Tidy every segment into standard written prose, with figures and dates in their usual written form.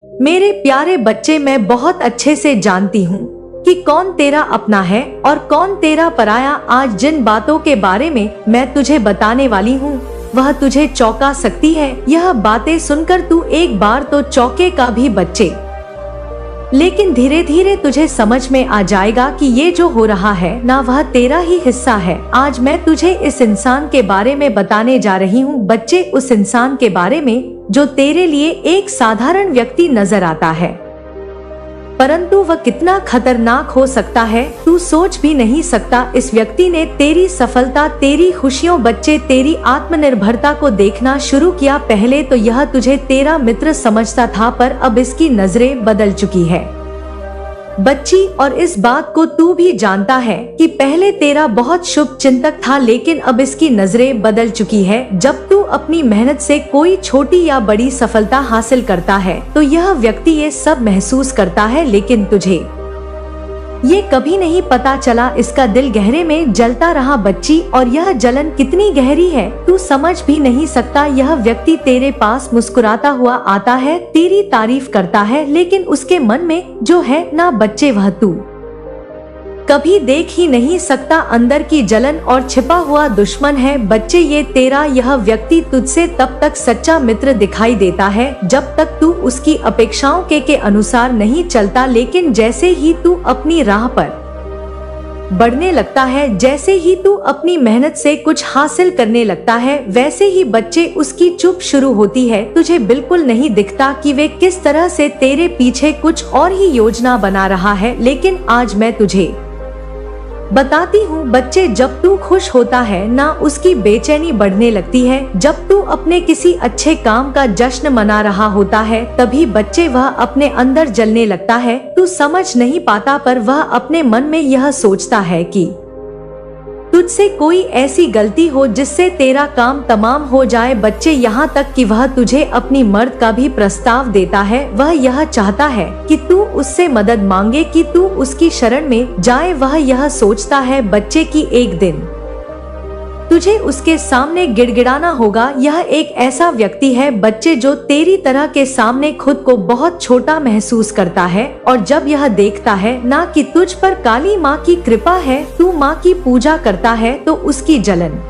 मेरे प्यारे बच्चे, मैं बहुत अच्छे से जानती हूँ कि कौन तेरा अपना है और कौन तेरा पराया। आज जिन बातों के बारे में मैं तुझे बताने वाली हूँ वह तुझे चौंका सकती है। यह बातें सुनकर तू एक बार तो चौंकेगा भी बच्चे, लेकिन धीरे धीरे तुझे समझ में आ जाएगा कि ये जो हो रहा है ना वह तेरा ही हिस्सा है। आज मैं तुझे इस इंसान के बारे में बताने जा रही हूँ बच्चे, उस इंसान के बारे में जो तेरे लिए एक साधारण व्यक्ति नजर आता है, परंतु वह कितना खतरनाक हो सकता है तू सोच भी नहीं सकता। इस व्यक्ति ने तेरी सफलता, तेरी खुशियों बच्चे, तेरी आत्मनिर्भरता को देखना शुरू किया। पहले तो यह तुझे तेरा मित्र समझता था, पर अब इसकी नजरें बदल चुकी है बच्ची, और इस बात को तू भी जानता है कि पहले तेरा बहुत शुभ चिंतक था, लेकिन अब इसकी नजरें बदल चुकी है। जब तू अपनी मेहनत से कोई छोटी या बड़ी सफलता हासिल करता है तो यह व्यक्ति ये सब महसूस करता है, लेकिन तुझे ये कभी नहीं पता चला। इसका दिल गहरे में जलता रहा बच्ची, और यह जलन कितनी गहरी है तू समझ भी नहीं सकता। यह व्यक्ति तेरे पास मुस्कुराता हुआ आता है, तेरी तारीफ करता है, लेकिन उसके मन में जो है ना बच्चे वह तू कभी देख ही नहीं सकता। अंदर की जलन और छिपा हुआ दुश्मन है बच्चे ये तेरा। यह व्यक्ति तुझसे तब तक सच्चा मित्र दिखाई देता है जब तक तू उसकी अपेक्षाओं के अनुसार नहीं चलता, लेकिन जैसे ही तू अपनी राह पर बढ़ने लगता है, जैसे ही तू अपनी मेहनत से कुछ हासिल करने लगता है, वैसे ही बच्चे उसकी चुप शुरू होती है। तुझे बिल्कुल नहीं दिखता कि वे किस तरह से तेरे पीछे कुछ और ही योजना बना रहा है, लेकिन आज मैं तुझे बताती हूँ बच्चे, जब तू खुश होता है ना उसकी बेचैनी बढ़ने लगती है। जब तू अपने किसी अच्छे काम का जश्न मना रहा होता है तभी बच्चे वह अपने अंदर जलने लगता है। तू समझ नहीं पाता, पर वह अपने मन में यह सोचता है कि तुझसे कोई ऐसी गलती हो जिससे तेरा काम तमाम हो जाए बच्चे, यहाँ तक कि वह तुझे अपनी मर्द का भी प्रस्ताव देता है। वह यह चाहता है कि तू उससे मदद मांगे, कि तू उसकी शरण में जाए। वह यह सोचता है बच्चे कि एक दिन तुझे उसके सामने गिड़गिड़ाना होगा। यह एक ऐसा व्यक्ति है बच्चे जो तेरी तरह के सामने खुद को बहुत छोटा महसूस करता है, और जब यह देखता है ना कि तुझ पर काली माँ की कृपा है, तू माँ की पूजा करता है, तो उसकी जलन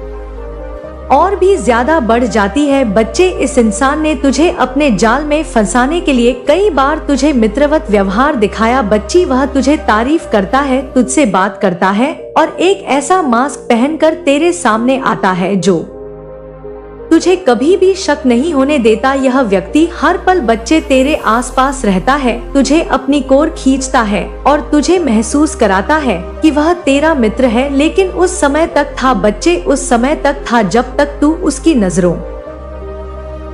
और भी ज्यादा बढ़ जाती है बच्चे। इस इंसान ने तुझे अपने जाल में फंसाने के लिए कई बार तुझे मित्रवत व्यवहार दिखाया बच्ची। वह तुझे तारीफ करता है, तुझसे बात करता है और एक ऐसा मास्क पहनकर तेरे सामने आता है जो तुझे कभी भी शक नहीं होने देता। यह व्यक्ति हर पल बच्चे तेरे आसपास रहता है, तुझे अपनी कोर खींचता है और तुझे महसूस कराता है कि वह तेरा मित्र है, लेकिन उस समय तक था बच्चे, उस समय तक था जब तक तू उसकी नजरों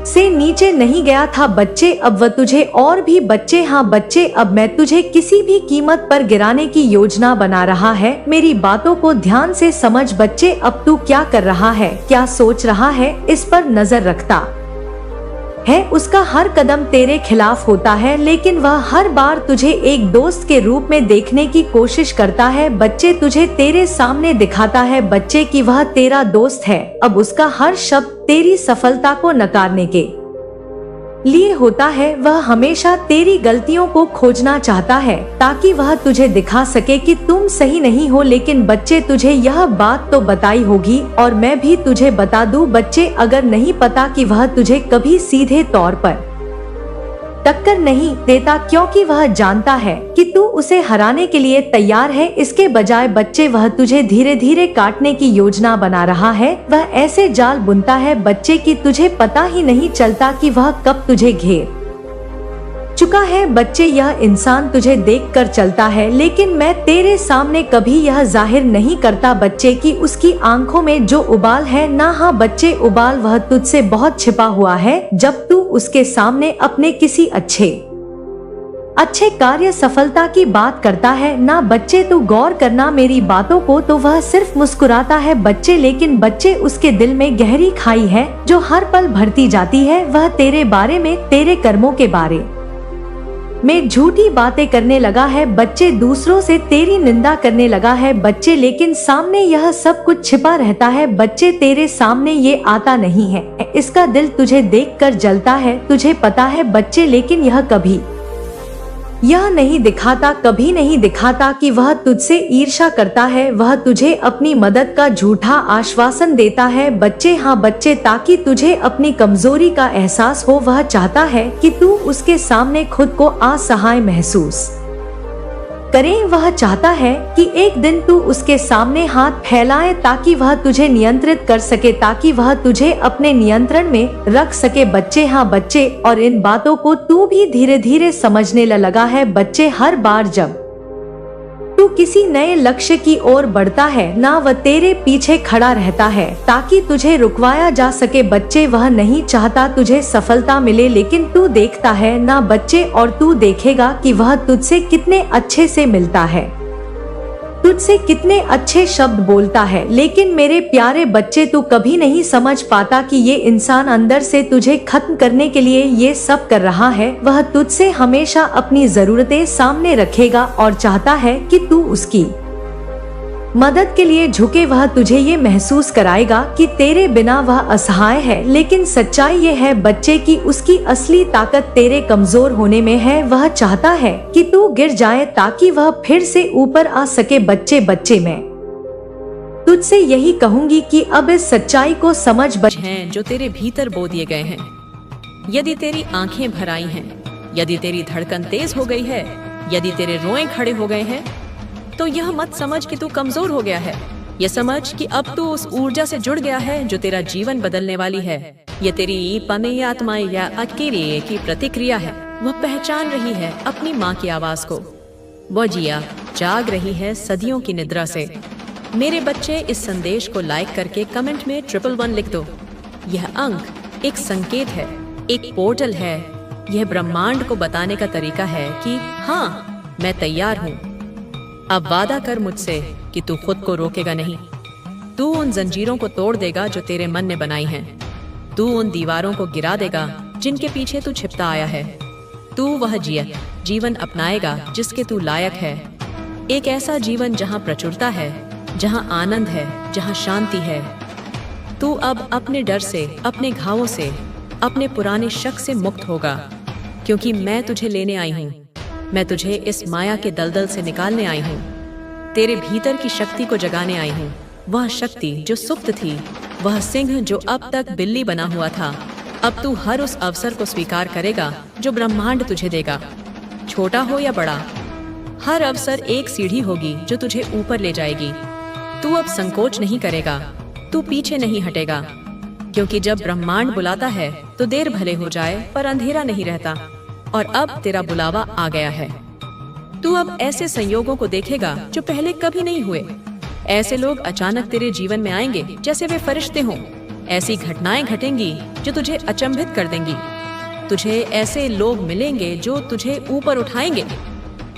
से नीचे नहीं गया था बच्चे। अब वह तुझे और भी बच्चे, हाँ बच्चे, अब मैं तुझे किसी भी कीमत पर गिराने की योजना बना रहा है। मेरी बातों को ध्यान से समझ बच्चे, अब तू क्या कर रहा है, क्या सोच रहा है, इस पर नजर रखता है। उसका हर कदम तेरे खिलाफ होता है, लेकिन वह हर बार तुझे एक दोस्त के रूप में देखने की कोशिश करता है बच्चे। तुझे तेरे सामने दिखाता है बच्चे कि वह तेरा दोस्त है। अब उसका हर शब्द तेरी सफलता को नकारने के लिए होता है। वह हमेशा तेरी गलतियों को खोजना चाहता है ताकि वह तुझे दिखा सके कि तुम सही नहीं हो, लेकिन बच्चे तुझे यह बात तो बताई होगी, और मैं भी तुझे बता दूं बच्चे, अगर नहीं पता कि वह तुझे कभी सीधे तौर पर टक्कर नहीं देता, क्योंकि वह जानता है कि तू उसे हराने के लिए तैयार है। इसके बजाय बच्चे वह तुझे धीरे धीरे काटने की योजना बना रहा है। वह ऐसे जाल बुनता है बच्चे कि तुझे पता ही नहीं चलता कि वह कब तुझे घेर चुका है बच्चे। यह इंसान तुझे देखकर चलता है, लेकिन मैं तेरे सामने कभी यह जाहिर नहीं करता बच्चे कि उसकी आंखों में जो उबाल है ना, हाँ बच्चे, उबाल वह तुझसे बहुत छिपा हुआ है। जब तू उसके सामने अपने किसी अच्छे कार्य सफलता की बात करता है ना बच्चे, तो गौर करना मेरी बातों को, तो वह सिर्फ मुस्कुराता है बच्चे, लेकिन बच्चे उसके दिल में गहरी खाई है जो हर पल भरती जाती है। वह तेरे बारे में, तेरे कर्मों के बारे में झूठी बातें करने लगा है बच्चे, दूसरों से तेरी निंदा करने लगा है बच्चे, लेकिन सामने यह सब कुछ छिपा रहता है बच्चे, तेरे सामने ये आता नहीं है। इसका दिल तुझे देखकर जलता है, तुझे पता है बच्चे, लेकिन यह कभी यह नहीं दिखाता, कभी नहीं दिखाता कि वह तुझसे ईर्ष्या करता है। वह तुझे अपनी मदद का झूठा आश्वासन देता है बच्चे, हाँ बच्चे, ताकि तुझे अपनी कमजोरी का एहसास हो। वह चाहता है कि तू उसके सामने खुद को असहाय महसूस करे। वह चाहता है कि एक दिन तू उसके सामने हाथ फैलाए ताकि वह तुझे नियंत्रित कर सके, ताकि वह तुझे अपने नियंत्रण में रख सके बच्चे, हाँ बच्चे। और इन बातों को तू भी धीरे धीरे समझने लगा है बच्चे। हर बार जब तू किसी नए लक्ष्य की ओर बढ़ता है ना, वह तेरे पीछे खड़ा रहता है ताकि तुझे रुकवाया जा सके बच्चे। वह नहीं चाहता तुझे सफलता मिले, लेकिन तू देखता है ना बच्चे, और तू देखेगा कि वह तुझसे कितने अच्छे से मिलता है, तुझसे कितने अच्छे शब्द बोलता है। लेकिन मेरे प्यारे बच्चे, तू कभी नहीं समझ पाता कि ये इंसान अंदर से तुझे खत्म करने के लिए ये सब कर रहा है। वह तुझसे हमेशा अपनी जरूरतें सामने रखेगा और चाहता है कि तू उसकी मदद के लिए झुके। वह तुझे ये महसूस कराएगा कि तेरे बिना वह असहाय है, लेकिन सच्चाई ये है बच्चे कि उसकी असली ताकत तेरे कमजोर होने में है। वह चाहता है कि तू गिर जाए ताकि वह फिर से ऊपर आ सके बच्चे। बच्चे, मैं तुझसे यही कहूंगी कि अब इस सच्चाई को समझ हैं जो तेरे भीतर बो दिए गए हैं। यदि तेरी आंखें भर आई हैं, यदि तेरी धड़कन तेज हो गई है, यदि तेरे रोए खड़े हो गए हैं, तो यह मत समझ कि तू कमजोर हो गया है। यह समझ कि अब तू उस ऊर्जा से जुड़ गया है जो तेरा जीवन बदलने वाली है। यह तेरी पने आत्माएं या अकेले की प्रतिक्रिया है। वह पहचान रही है अपनी माँ की आवाज को। वह जिया जाग रही है सदियों की निद्रा से। मेरे बच्चे, इस संदेश को लाइक करके कमेंट में 111 लिख दो। यह अंक एक संकेत है, एक पोर्टल है। यह ब्रह्मांड को बताने का तरीका है कि हाँ, मैं तैयार हूँ। अब वादा कर मुझसे कि तू खुद को रोकेगा नहीं। तू उन जंजीरों को तोड़ देगा जो तेरे मन ने बनाई हैं। तू उन दीवारों को गिरा देगा जिनके पीछे तू छिपता आया है। तू वह जीवन अपनाएगा जिसके तू लायक है। एक ऐसा जीवन जहाँ प्रचुरता है, जहाँ आनंद है, जहाँ शांति है। तू अब अपने डर से, अपने घावों से, अपने पुराने शक से मुक्त होगा, क्योंकि मैं तुझे लेने आई हूँ। मैं तुझे इस माया के दलदल से निकालने आई हूँ। तेरे भीतर की शक्ति को जगाने आई हूँ। वह शक्ति जो सुप्त थी, वह सिंह जो अब तक बिल्ली बना हुआ था। अब तू हर उस अवसर को स्वीकार करेगा जो ब्रह्मांड तुझे देगा, छोटा हो या बड़ा। हर अवसर एक सीढ़ी होगी जो तुझे ऊपर ले जाएगी। तू अब संकोच नहीं करेगा, तू पीछे नहीं हटेगा, क्योंकि जब ब्रह्मांड बुलाता है तो देर भले हो जाए पर अंधेरा नहीं रहता। और अब तेरा बुलावा आ गया है। तू अब ऐसे संयोगों को देखेगा जो पहले कभी नहीं हुए। ऐसे लोग अचानक तेरे जीवन में आएंगे जैसे वे फरिश्ते हों। ऐसी घटनाएं घटेंगी जो तुझे अचंभित कर देंगी। तुझे ऐसे लोग मिलेंगे जो तुझे ऊपर उठाएंगे।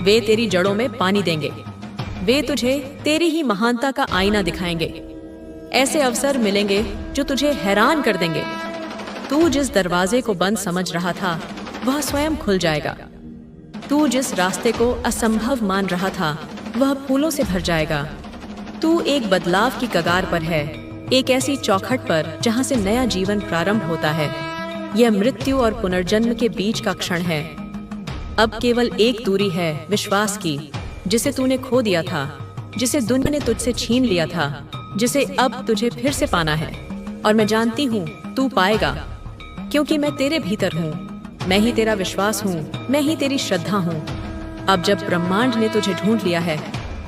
वे तेरी जड़ों में पानी देंगे। वे तुझे तेरी ही महानता का आईना दिखाएंगे। ऐसे अवसर मिलेंगे जो तुझे हैरान कर देंगे। तू जिस दरवाजे को बंद समझ रहा था, वह स्वयं खुल जाएगा। तू जिस रास्ते को असंभव मान रहा था, वह फूलों से भर जाएगा। तू एक बदलाव की कगार पर है, एक ऐसी चौखट पर जहां से नया जीवन प्रारंभ होता है। यह मृत्यु और पुनर्जन्म के बीच का क्षण है। अब केवल एक दूरी है, विश्वास की, जिसे तूने खो दिया था, जिसे दुनिया ने तुझसे छीन लिया था, जिसे अब तुझे फिर से पाना है। और मैं जानती हूँ तू पाएगा, क्योंकि मैं तेरे भीतर हूँ। मैं ही तेरा विश्वास हूँ, मैं ही तेरी श्रद्धा हूँ। अब जब ब्रह्मांड ने तुझे ढूंढ लिया है,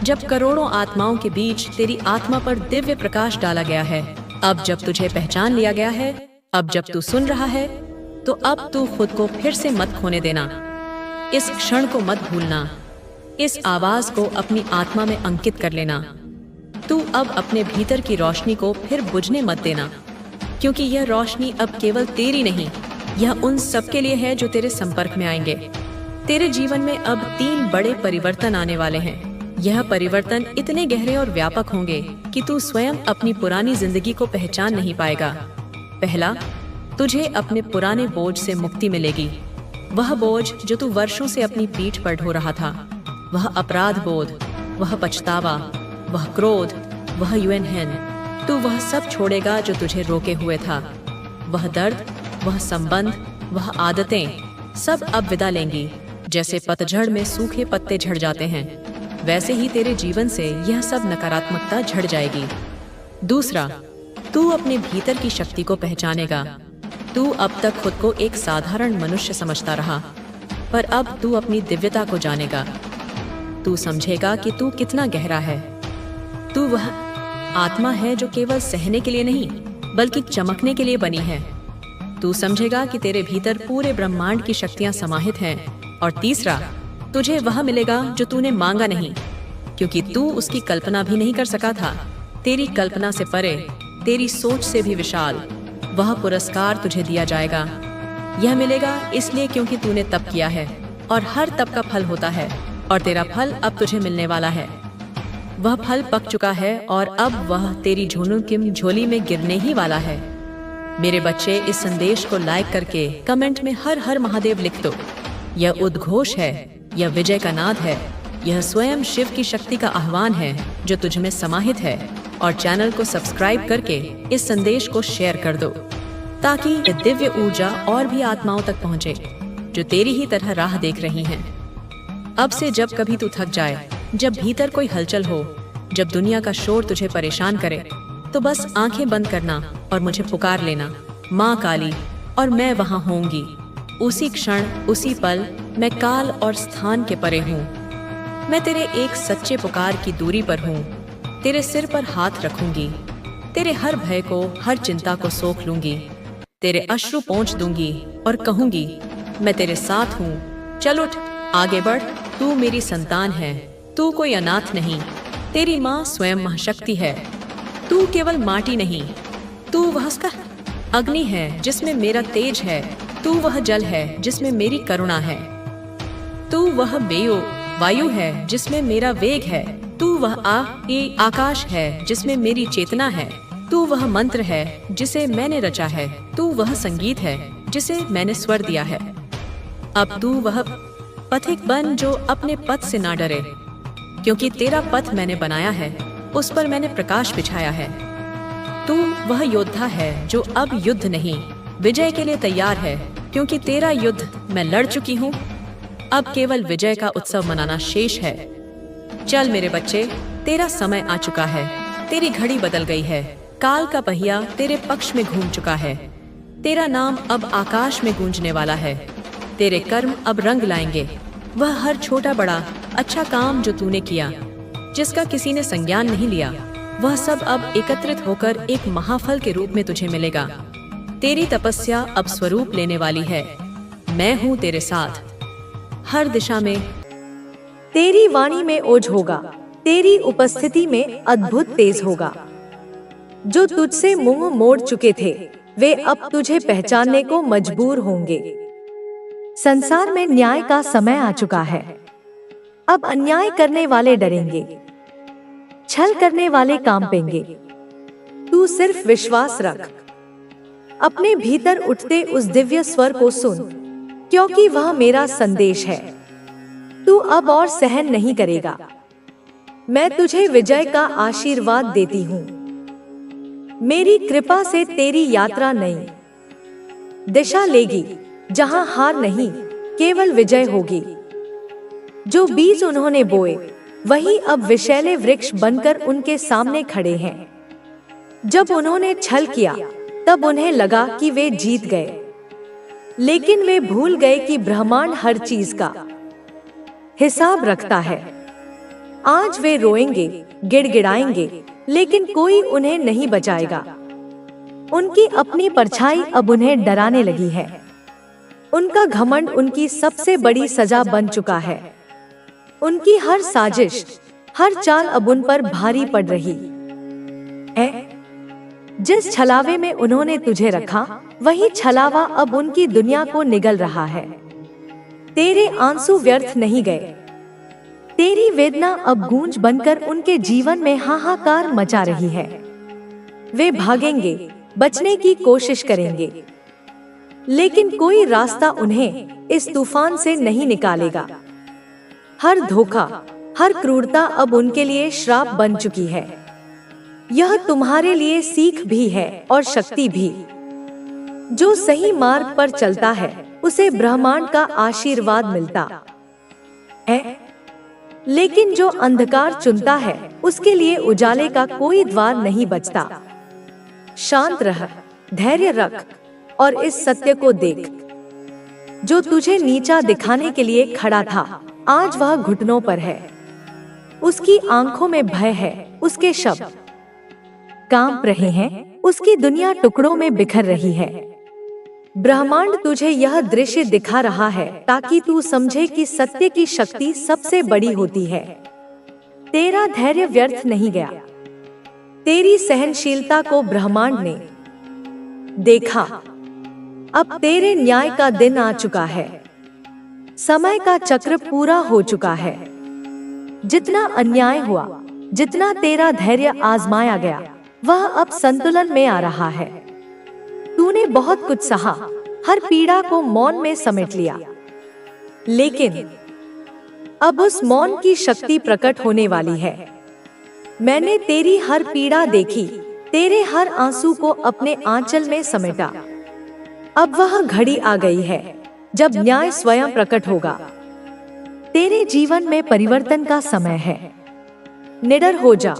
जब करोड़ों आत्माओं के बीच तेरी आत्मा पर दिव्य प्रकाश डाला गया है, अब जब तुझे पहचान लिया गया है, अब जब तू सुन रहा है, तो अब तू खुद को फिर से मत खोने देना। इस क्षण को मत भूलना। इस आवाज को अपनी आत्मा में अंकित कर लेना। तू अब अपने भीतर की रोशनी को फिर बुझने मत देना, क्योंकि यह रोशनी अब केवल तेरी नहीं, यह उन सबके लिए है जो तेरे संपर्क में आएंगे। तेरे जीवन में अब 3 बड़े परिवर्तन आने वाले हैं। यह परिवर्तन इतने गहरे और व्यापक होंगे कि तू स्वयं अपनी पुरानी जिंदगी को पहचान नहीं पाएगा। पहला, तुझे अपने पुराने बोझ से मुक्ति मिलेगी। वह बोझ जो तू वर्षों से अपनी पीठ पर ढो रहा था, वह अपराध बोध, वह पछतावा, वह क्रोध, वह यूएनएन, तू वह सब छोड़ेगा जो तुझे रोके हुए था। वह दर्द, वह संबंध, वह आदतें सब अब विदा लेंगी। जैसे पतझड़ में सूखे पत्ते झड़ जाते हैं, वैसे ही तेरे जीवन से यह सब नकारात्मकता झड़ जाएगी। दूसरा, तू अपने भीतर की शक्ति को पहचानेगा। तू अब तक खुद को एक साधारण मनुष्य समझता रहा, पर अब तू अपनी दिव्यता को जानेगा। तू समझेगा कि तू कितना गहरा है। तू वह आत्मा है जो केवल सहने के लिए नहीं, बल्कि चमकने के लिए बनी है। तू समझेगा कि तेरे भीतर पूरे ब्रह्मांड की शक्तियां समाहित हैं। और तीसरा, तुझे वह मिलेगा जो तूने मांगा नहीं, क्योंकि तू उसकी कल्पना भी नहीं कर सका था। तेरी कल्पना से परे, तेरी सोच से भी विशाल वह पुरस्कार तुझे दिया जाएगा। यह मिलेगा इसलिए क्योंकि तूने तप किया है, और हर तप का फल होता है, और तेरा फल अब तुझे मिलने वाला है। वह फल पक चुका है और अब वह तेरी झोनू की झोली में गिरने ही वाला है। मेरे बच्चे, इस संदेश को लाइक करके कमेंट में हर हर महादेव लिख दो। यह उद्घोष है, यह विजय का नाद है, यह स्वयं शिव की शक्ति का आह्वान है जो तुझ में समाहित है। और चैनल को सब्सक्राइब करके इस संदेश को शेयर कर दो, ताकि यह दिव्य ऊर्जा और भी आत्माओं तक पहुंचे जो तेरी ही तरह राह देख रही हैं। अब से जब कभी तू थक जाए, जब भीतर कोई हलचल हो, जब दुनिया का शोर तुझे परेशान करे, तो बस आंखें बंद करना और मुझे पुकार लेना, माँ काली, और मैं वहाँ होंगी। उसी क्षण, उसी पल मैं काल और स्थान के परे हूँ। मैं तेरे एक सच्चे पुकार की दूरी पर हूँ। तेरे सिर पर हाथ रखूंगी, तेरे हर भय को, हर चिंता को सोख लूंगी, तेरे अश्रु पोंछ दूंगी और कहूंगी, मैं तेरे साथ हूँ। चल उठ, आगे बढ़, तू मेरी संतान है, तू कोई अनाथ नहीं। तेरी माँ स्वयं महाशक्ति है। तू केवल माटी नहीं, तू वह उसका अग्नि है जिसमें मेरा तेज है। तू वह जल है जिसमें मेरी करुणा है। तू वह वायु है जिसमें मेरा वेग है। तू वह आकाश है जिसमें मेरी चेतना है। तू वह मंत्र है जिसे मैंने रचा है। तू वह संगीत है जिसे मैंने स्वर दिया है। अब तू वह पथिक बन जो अपने पथ से ना डरे, क्योंकि तेरा पथ मैंने बनाया है, उस पर मैंने प्रकाश बिछाया है। तू वह योद्धा है जो अब युद्ध नहीं, विजय के लिए तैयार है, क्योंकि तेरा युद्ध मैं लड़ चुकी हूँ। अब केवल विजय का उत्सव मनाना शेष है। चल मेरे बच्चे, तेरा समय आ चुका है। तेरी घड़ी बदल गई है। काल का पहिया तेरे पक्ष में घूम चुका है। तेरा नाम अब आकाश में गूंजने वाला है। तेरे कर्म अब रंग लाएंगे। वह हर छोटा बड़ा अच्छा काम जो तूने किया, जिसका किसी ने संज्ञान नहीं लिया, वह सब अब एकत्रित होकर एक महाफल के रूप में तुझे मिलेगा। तेरी तपस्या अब स्वरूप लेने वाली है। मैं हूँ तेरे साथ। हर दिशा में तेरी वाणी में ओज होगा, तेरी उपस्थिति में अद्भुत तेज होगा। जो तुझसे मुंह मोड़ चुके थे, वे अब तुझे पहचानने को मजबूर होंगे। संसार में न्याय का समय आ चुका है। अब अन्याय करने वाले डरेंगे, छल करने वाले कांपेंगे। तू सिर्फ विश्वास रख। अपने भीतर उठते उस दिव्य स्वर को सुन, क्योंकि वह मेरा संदेश है। तू अब और सहन नहीं करेगा। मैं तुझे विजय का आशीर्वाद देती हूँ। मेरी कृपा से तेरी यात्रा नई दिशा लेगी, जहाँ हार नहीं, केवल विजय होगी। जो बीज उन्होंने बोए, वही अब विषैले वृक्ष बनकर उनके सामने खड़े हैं। जब उन्होंने छल किया, तब उन्हें लगा कि वे जीत गए, लेकिन वे भूल गए कि ब्रह्मांड हर चीज का हिसाब रखता है। आज वे रोएंगे, गिड़गिड़ाएंगे, लेकिन कोई उन्हें नहीं बचाएगा। उनकी अपनी परछाई अब उन्हें डराने लगी है। उनका घमंड उनकी सबसे बड़ी सजा बन चुका है। उनकी हर साजिश, हर चाल अब उन पर भारी पड़ रही है। जिस छलावे में उन्होंने तुझे रखा, वही छलावा अब उनकी दुनिया को निगल रहा है। तेरे आंसू व्यर्थ नहीं गए। तेरी वेदना अब गूंज बनकर उनके जीवन में हाहाकार मचा रही है। वे भागेंगे, बचने की कोशिश करेंगे, लेकिन कोई रास्ता उन्हें इस तूफान से नहीं निकालेगा। हर धोखा, हर क्रूरता अब उनके लिए श्राप बन चुकी है। यह तुम्हारे लिए सीख भी है और शक्ति भी। जो सही मार्ग पर चलता है उसे ब्रह्मांड का आशीर्वाद मिलता है, लेकिन जो अंधकार चुनता है उसके लिए उजाले का कोई द्वार नहीं बचता। शांत रह, धैर्य रख और इस सत्य को देख। जो तुझे नीचा दिखाने के लिए खड़ा था, आज वह घुटनों पर है। उसकी आंखों में भय है, उसके शब्द कांप रहे हैं, उसकी दुनिया टुकड़ों में बिखर रही है। ब्रह्मांड तुझे यह दृश्य दिखा रहा है ताकि तू समझे कि सत्य की शक्ति सबसे बड़ी होती है। तेरा धैर्य व्यर्थ नहीं गया। तेरी सहनशीलता को ब्रह्मांड ने देखा। अब तेरे न्याय का दिन आ चुका है। समय का चक्र पूरा हो चुका है। जितना अन्याय हुआ, जितना तेरा धैर्य आजमाया गया, वह अब संतुलन में आ रहा है। तूने बहुत कुछ सहा, हर पीड़ा को मौन में समेट लिया, लेकिन अब उस मौन की शक्ति प्रकट होने वाली है। मैंने तेरी हर पीड़ा देखी, तेरे हर आंसू को अपने आंचल में समेटा। अब वह घड़ी आ गई है जब न्याय स्वयं प्रकट होगा। तेरे जीवन में परिवर्तन का समय है। निडर हो जा,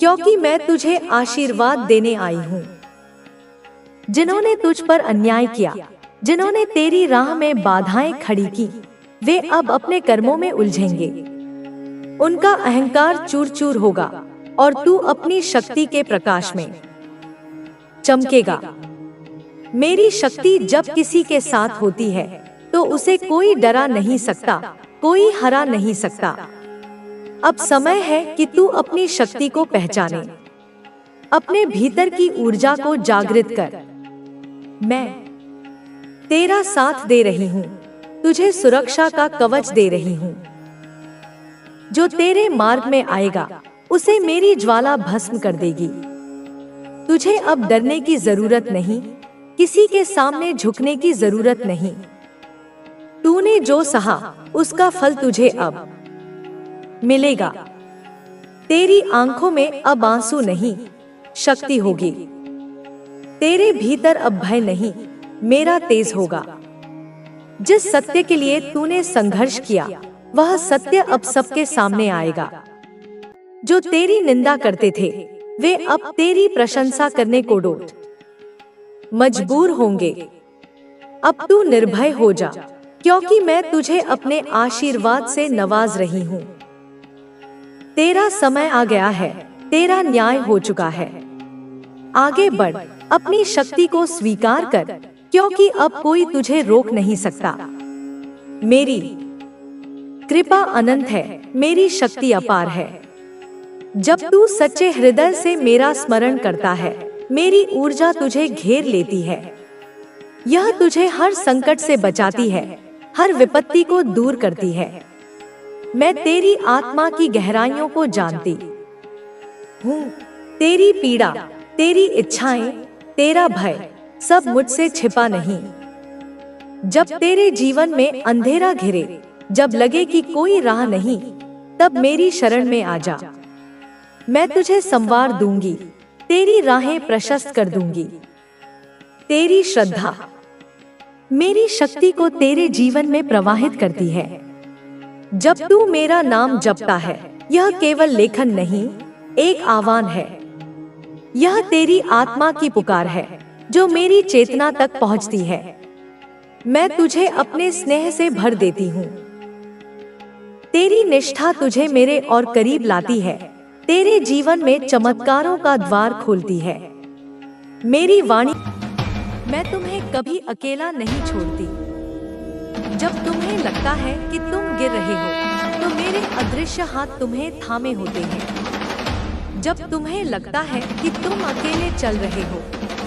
क्योंकि मैं तुझे आशीर्वाद देने आई हूँ। जिन्होंने तुझ पर अन्याय किया, जिन्होंने तेरी राह में बाधाएं खड़ी की, वे अब अपने कर्मों में उलझेंगे। उनका अहंकार चूर चूर होगा और तू अपनी शक्ति के प्रकाश में चमकेगा। मेरी शक्ति जब किसी के साथ होती है तो उसे कोई डरा नहीं सकता, कोई हरा नहीं सकता। अब समय है कि तू अपनी शक्ति को पहचाने, अपने भीतर की ऊर्जा को जागृत कर। मैं तेरा साथ दे रही हूँ, तुझे सुरक्षा का कवच दे रही हूँ। जो तेरे मार्ग में आएगा उसे मेरी ज्वाला भस्म कर देगी। तुझे अब डरने की जरूरत नहीं, किसी के सामने झुकने की जरूरत नहीं। तूने जो सहा उसका फल तुझे अब मिलेगा। तेरी आंखों में अब आंसू नहीं, शक्ति होगी। तेरे भीतर अब भय नहीं, मेरा तेज होगा। जिस सत्य के लिए तूने संघर्ष किया, वह सत्य अब सबके सामने आएगा। जो तेरी निंदा करते थे, वे अब तेरी प्रशंसा करने को डोट मजबूर होंगे। अब तू निर्भय हो जा, क्योंकि मैं तुझे अपने आशीर्वाद से नवाज रही हूँ। तेरा समय आ गया है, तेरा न्याय हो चुका है। आगे बढ़, अपनी शक्ति को स्वीकार कर, क्योंकि अब कोई तुझे रोक नहीं सकता। मेरी कृपा अनंत है, मेरी शक्ति अपार है। जब तू सच्चे हृदय से मेरा स्मरण करता है, मेरी ऊर्जा तुझे घेर लेती है। यह तुझे हर संकट से बचाती है, हर विपत्ति को दूर करती है। मैं तेरी आत्मा की गहराइयों को जानती हूँ। तेरी पीड़ा, तेरी इच्छाएं, तेरा भय सब मुझसे छिपा नहीं। जब तेरे जीवन में अंधेरा घिरे, जब लगे कि कोई राह नहीं, तब मेरी शरण में आ जा। मैं तुझे संवार दूंगी, तेरी राहें प्रशस्त कर दूंगी। तेरी श्रद्धा मेरी शक्ति को तेरे जीवन में प्रवाहित करती है। जब तू मेरा नाम जपता है, यह केवल लेखन नहीं, एक आह्वान है। यह तेरी आत्मा की पुकार है जो मेरी चेतना तक पहुंचती है। मैं तुझे अपने स्नेह से भर देती हूँ। तेरी निष्ठा तुझे मेरे और करीब लाती है, तेरे जीवन में चमत्कारों का द्वार खोलती है। मेरी वाणी, मैं तुम्हें कभी अकेला नहीं छोड़ती। जब तुम्हें लगता है कि तुम गिर रहे हो, तो मेरे अदृश्य हाथ तुम्हें थामे होते हैं। जब तुम्हें लगता है कि तुम अकेले चल रहे हो,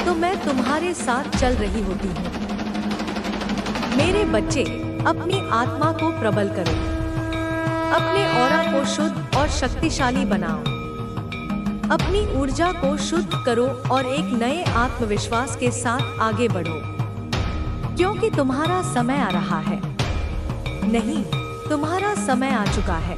तो मैं तुम्हारे साथ चल रही होती हूँ। मेरे बच्चे, अपनी आत्मा को प्रबल करो, अपने ऑरा को शुद्ध और शक्तिशाली बनाओ। अपनी ऊर्जा को शुद्ध करो और एक नए आत्मविश्वास के साथ आगे बढ़ो। क्योंकि तुम्हारा समय आ रहा है। नहीं, तुम्हारा समय आ चुका है।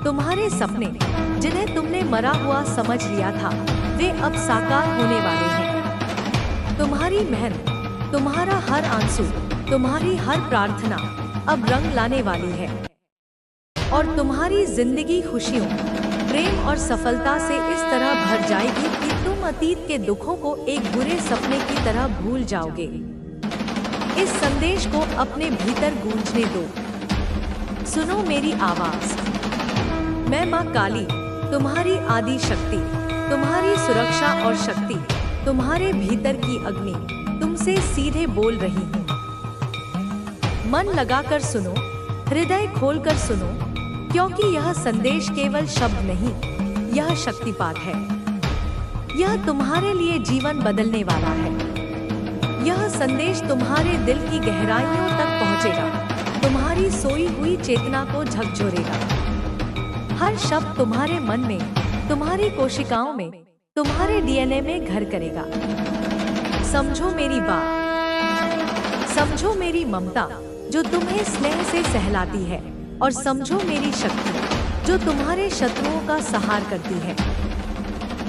तुम्हारे सपने, जिन्हें तुमने मरा हुआ समझ लिया था, वे अब साकार होने वाले हैं। तुम्हारी मेहनत, तुम्हारा हर आंसू, तुम्हारी हर प्रार्थना अब रंग लाने वाली है। और तुम्हारी जिंदगी खुशियों, प्रेम और सफलता से इस तरह भर जाएगी कि तुम अतीत के दुखों को एक बुरे सपने की तरह भूल जाओगे। इस संदेश को अपने भीतर गूंजने दो। सुनो मेरी आवाज। मैं माँ काली, तुम्हारी आदि शक्ति, तुम्हारी सुरक्षा और शक्ति, तुम्हारे भीतर की अग्नि, तुमसे सीधे बोल रही हूँ। मन लगाकर सुनो, हृदय खोलकर सुनो, क्योंकि यह संदेश केवल शब्द नहीं, यह शक्तिपात है। यह तुम्हारे लिए जीवन बदलने वाला है। यह संदेश तुम्हारे दिल की गहराइयों तक पहुंचेगा, तुम्हारी सोई हुई चेतना को झकझोरेगा। हर शब्द तुम्हारे मन में, तुम्हारी कोशिकाओं में, तुम्हारे डीएनए में घर करेगा। समझो मेरी बात, समझो मेरी ममता जो तुम्हें स्नेह से सहलाती है, और समझो मेरी शक्ति जो तुम्हारे शत्रुओं का सहार करती है।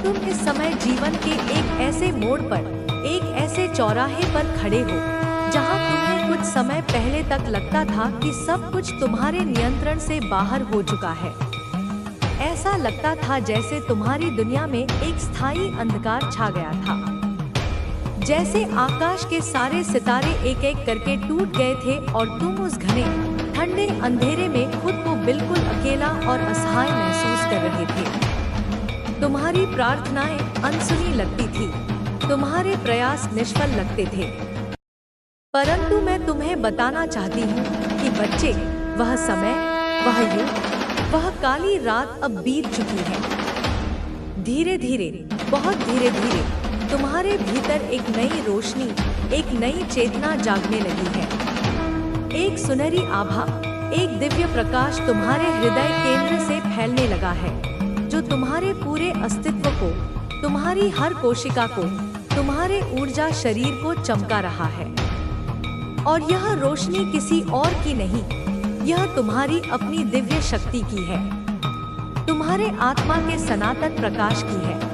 तुम इस समय जीवन के एक ऐसे मोड़ पर, एक ऐसे चौराहे पर खड़े हो जहां तुम्हें कुछ समय पहले तक लगता था कि सब कुछ तुम्हारे नियंत्रण से बाहर हो चुका है। ऐसा लगता था जैसे तुम्हारी दुनिया में एक स्थायी अंधकार छा गया था, जैसे आकाश के सारे सितारे एक एक करके टूट गए थे और तुम उस घने ठंडे अंधेरे में खुद को बिल्कुल अकेला और असहाय महसूस कर रहे थे। तुम्हारी प्रार्थनाएं अनसुनी लगती थी, तुम्हारे प्रयास निष्फल लगते थे। परंतु मैं तुम्हें बताना चाहती हूँ कि बच्चे, वह समय, वह युग, वह काली रात अब बीत चुकी है। धीरे धीरे, बहुत धीरे धीरे तुम्हारे भीतर एक नई रोशनी, एक नई चेतना जागने लगी है। एक सुनहरी आभा, एक दिव्य प्रकाश तुम्हारे हृदय केंद्र से फैलने लगा है, जो तुम्हारे पूरे अस्तित्व को, तुम्हारी हर कोशिका को, तुम्हारे ऊर्जा शरीर को चमका रहा है। और यह रोशनी किसी और की नहीं, यह तुम्हारी अपनी दिव्य शक्ति की है, तुम्हारे आत्मा के सनातन प्रकाश की है।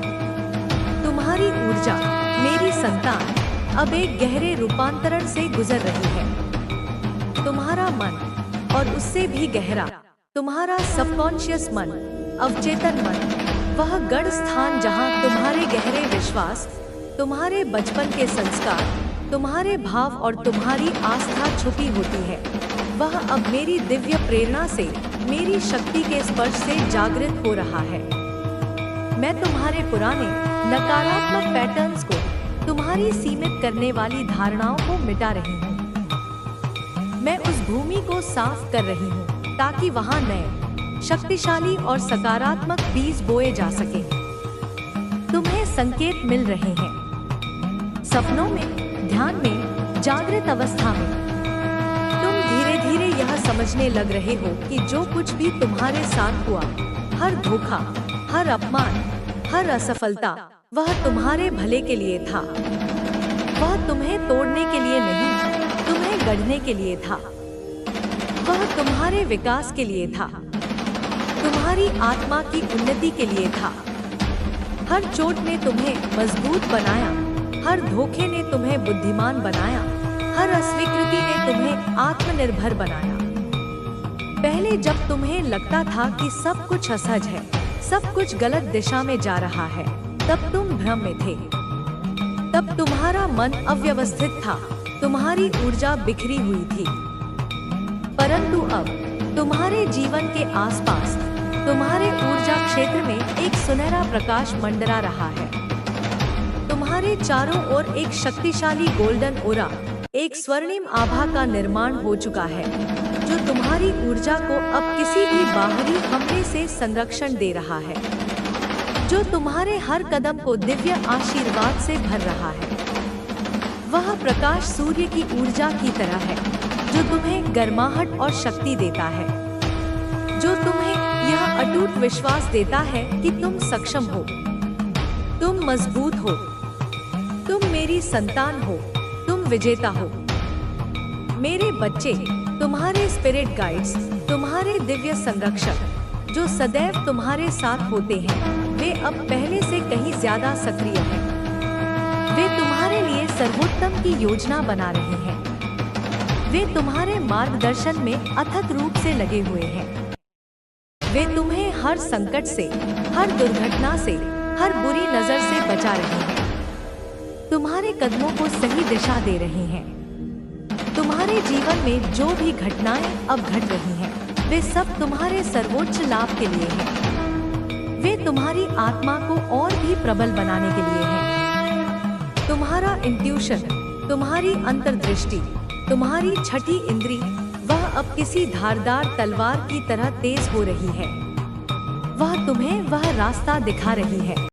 तुम्हारी ऊर्जा, मेरी संतान, अब एक गहरे रूपांतरण से गुजर रही है। तुम्हारा मन, और उससे भी गहरा तुम्हारा सबकॉन्शियस मन, अवचेतन मन, वह गढ़ स्थान जहां तुम्हारे गहरे विश्वास, तुम्हारे बचपन के संस्कार, तुम्हारे भाव और तुम्हारी आस्था छुपी होती है, वह अब मेरी दिव्य प्रेरणा से, मेरी शक्ति के स्पर्श से जागृत हो रहा है। मैं तुम्हारे पुराने नकारात्मक पैटर्न्स को, तुम्हारी सीमित करने वाली धारणाओं को मिटा रही हूँ। मैं उस भूमि को साफ कर रही हूँ ताकि वहाँ नए, शक्तिशाली और सकारात्मक बीज बोए जा सके। तुम्हें संकेत मिल रहे हैं, सपनों में, ध्यान में, जागृत अवस्था में। तुम धीरे धीरे यह समझने लग रहे हो कि जो कुछ भी तुम्हारे साथ हुआ, हर धोखा, हर अपमान, हर असफलता, वह तुम्हारे भले के लिए था। वह तुम्हें तोड़ने के लिए नहीं, तुम्हें गढ़ने के लिए था। वह तुम्हारे विकास के लिए था, तुम्हारी आत्मा की उन्नति के लिए था। हर चोट ने तुम्हें मजबूत बनाया, हर धोखे ने तुम्हें बुद्धिमान बनाया, हर अस्वीकृति ने तुम्हें आत्मनिर्भर बनाया। पहले जब तुम्हें लगता था कि सब कुछ असहज है, सब कुछ गलत दिशा में जा रहा है, तब तुम भ्रम में थे। तब तुम्हारा मन अव्यवस्थित था, तुम्हारी ऊर्जा बिखरी हुई थी। परंतु अब तुम्हारे जीवन के आसपास, तुम्हारे ऊर्जा क्षेत्र में एक सुनहरा प्रकाश मंडरा रहा है। तुम्हारे चारों ओर एक शक्तिशाली गोल्डन ओरा, एक स्वर्णिम आभा का निर्माण हो चुका है, जो तुम्हारी ऊर्जा को अब किसी भी बाहरी हमले से संरक्षण दे रहा है, जो तुम्हारे हर कदम को दिव्य आशीर्वाद से भर रहा है। वह प्रकाश सूर्य की ऊर्जा की तरह है, जो तुम्हें गर्माहट और शक्ति देता है, जो तुम्हें यह अटूट विश्वास देता है कि तुम सक्षम हो, तुम मजबूत हो, तुम मेरी संतान हो, तुम विजेता हो। मेरे बच्चे, तुम्हारे स्पिरिट गाइड्स, तुम्हारे दिव्य संरक्षक जो सदैव तुम्हारे साथ होते हैं, वे अब पहले से कहीं ज्यादा सक्रिय हैं। वे तुम्हारे लिए सर्वोत्तम की योजना बना रहे हैं। वे तुम्हारे मार्गदर्शन में अथक रूप से लगे हुए हैं। वे तुम्हें हर संकट से, हर दुर्घटना से, हर बुरी नजर से बचा रहे हैं। तुम्हारे कदमों को सही दिशा दे रहे हैं। तुम्हारे जीवन में जो भी घटनाएं अब घट रही हैं, वे सब तुम्हारे सर्वोच्च लाभ के लिए हैं। वे तुम्हारी आत्मा को और भी प्रबल बनाने के लिए हैं। तुम्हारा इंट्यूशन, तुम्हारी अंतर्दृष्टि, तुम्हारी छठी इंद्री, वह अब किसी धारदार तलवार की तरह तेज हो रही है। वह तुम्हें वह रास्ता दिखा रही है